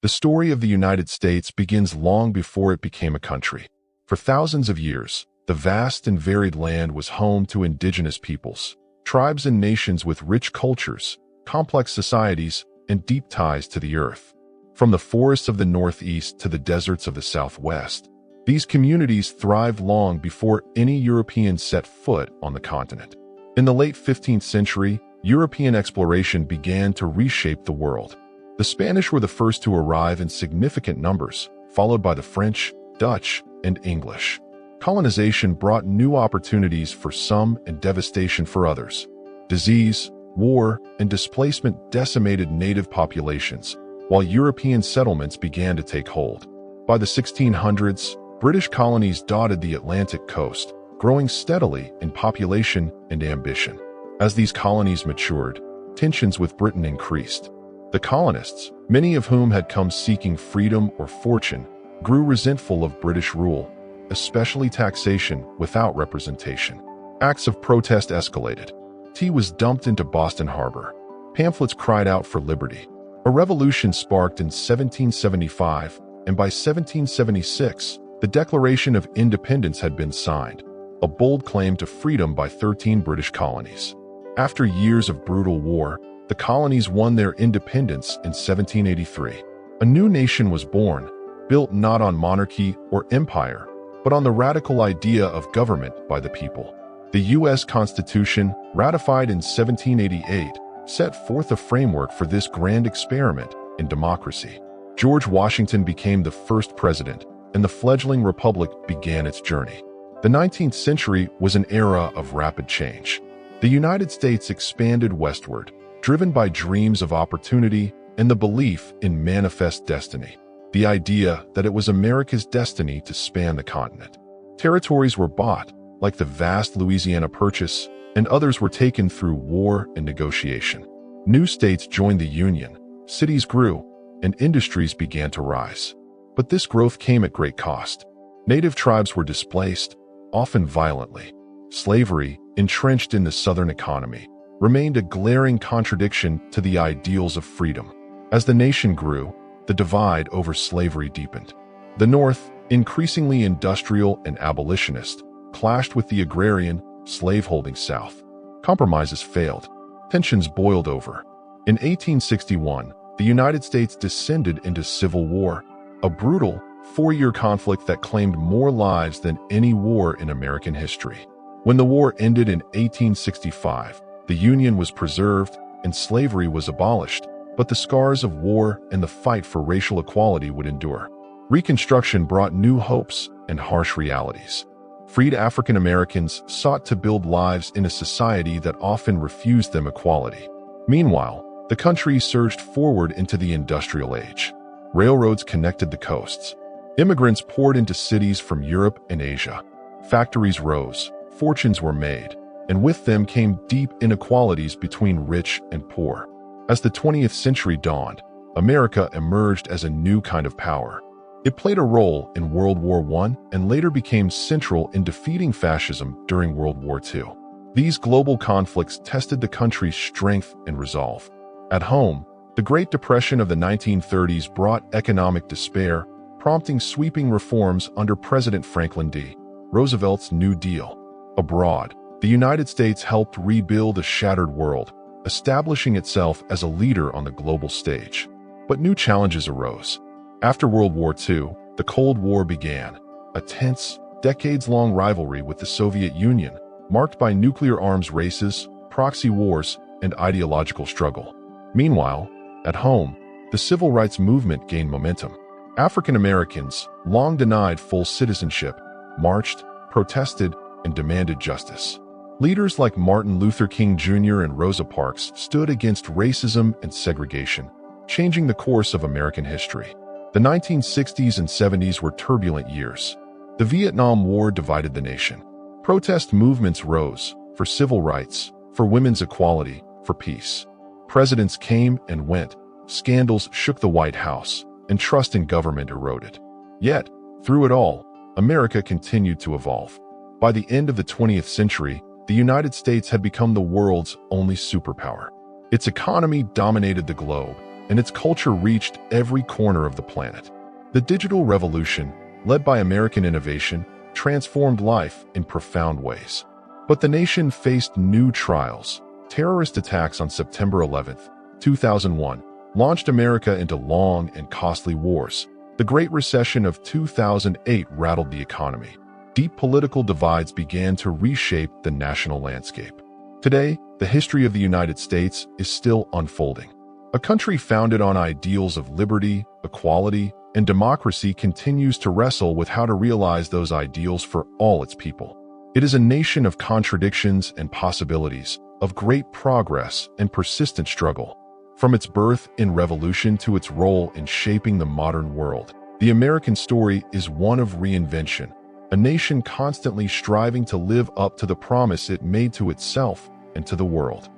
The story of the United States begins long before it became a country. For thousands of years, the vast and varied land was home to indigenous peoples, tribes and nations with rich cultures, complex societies, and deep ties to the earth. From the forests of the Northeast to the deserts of the Southwest, these communities thrived long before any European set foot on the continent. In the late 15th century, European exploration began to reshape the world. The Spanish were the first to arrive in significant numbers, followed by the French, Dutch, and English. Colonization brought new opportunities for some and devastation for others. Disease, war, and displacement decimated native populations, while European settlements began to take hold. By the 1600s, British colonies dotted the Atlantic coast, growing steadily in population and ambition. As these colonies matured, tensions with Britain increased. The colonists, many of whom had come seeking freedom or fortune, grew resentful of British rule, especially taxation without representation. Acts of protest escalated. Tea was dumped into Boston Harbor. Pamphlets cried out for liberty. A revolution sparked in 1775, and by 1776, the Declaration of Independence had been signed, a bold claim to freedom by 13 British colonies. After years of brutal war, the colonies won their independence in 1783. A new nation was born, built not on monarchy or empire, but on the radical idea of government by the people. The U.S. Constitution, ratified in 1788, set forth a framework for this grand experiment in democracy. George Washington became the first president, and the fledgling republic began its journey. The 19th century was an era of rapid change. The United States expanded westward, driven by dreams of opportunity and the belief in manifest destiny, the idea that it was America's destiny to span the continent. Territories were bought, like the vast Louisiana Purchase, and others were taken through war and negotiation. New states joined the Union, cities grew, and industries began to rise. But this growth came at great cost. Native tribes were displaced, often violently. Slavery, entrenched in the Southern economy, remained a glaring contradiction to the ideals of freedom. As the nation grew, the divide over slavery deepened. The North, increasingly industrial and abolitionist, clashed with the agrarian, slaveholding South. Compromises failed. Tensions boiled over. In 1861, the United States descended into civil war, a brutal, four-year conflict that claimed more lives than any war in American history. When the war ended in 1865, the Union was preserved and slavery was abolished, but the scars of war and the fight for racial equality would endure. Reconstruction brought new hopes and harsh realities. Freed African Americans sought to build lives in a society that often refused them equality. Meanwhile, the country surged forward into the industrial age. Railroads connected the coasts. Immigrants poured into cities from Europe and Asia. Factories rose, fortunes were made, and with them came deep inequalities between rich and poor. As the 20th century dawned, America emerged as a new kind of power. It played a role in World War I and later became central in defeating fascism during World War II. These global conflicts tested the country's strength and resolve. At home, the Great Depression of the 1930s brought economic despair, prompting sweeping reforms under President Franklin D. Roosevelt's New Deal. Abroad, the United States helped rebuild a shattered world, establishing itself as a leader on the global stage. But new challenges arose. After World War II, the Cold War began, a tense, decades-long rivalry with the Soviet Union, marked by nuclear arms races, proxy wars, and ideological struggle. Meanwhile, at home, the civil rights movement gained momentum. African Americans, long denied full citizenship, marched, protested, and demanded justice. Leaders like Martin Luther King Jr. and Rosa Parks stood against racism and segregation, changing the course of American history. The 1960s and 70s were turbulent years. The Vietnam War divided the nation. Protest movements rose for civil rights, for women's equality, for peace. Presidents came and went, scandals shook the White House, and trust in government eroded. Yet, through it all, America continued to evolve. By the end of the 20th century, the United States had become the world's only superpower. Its economy dominated the globe, and its culture reached every corner of the planet. The digital revolution, led by American innovation, transformed life in profound ways. But the nation faced new trials. Terrorist attacks on September 11, 2001, launched America into long and costly wars. The Great Recession of 2008 rattled the economy. Deep political divides began to reshape the national landscape. Today, the history of the United States is still unfolding. A country founded on ideals of liberty, equality, and democracy continues to wrestle with how to realize those ideals for all its people. It is a nation of contradictions and possibilities, of great progress and persistent struggle. From its birth in revolution to its role in shaping the modern world, the American story is one of reinvention, a nation constantly striving to live up to the promise it made to itself and to the world.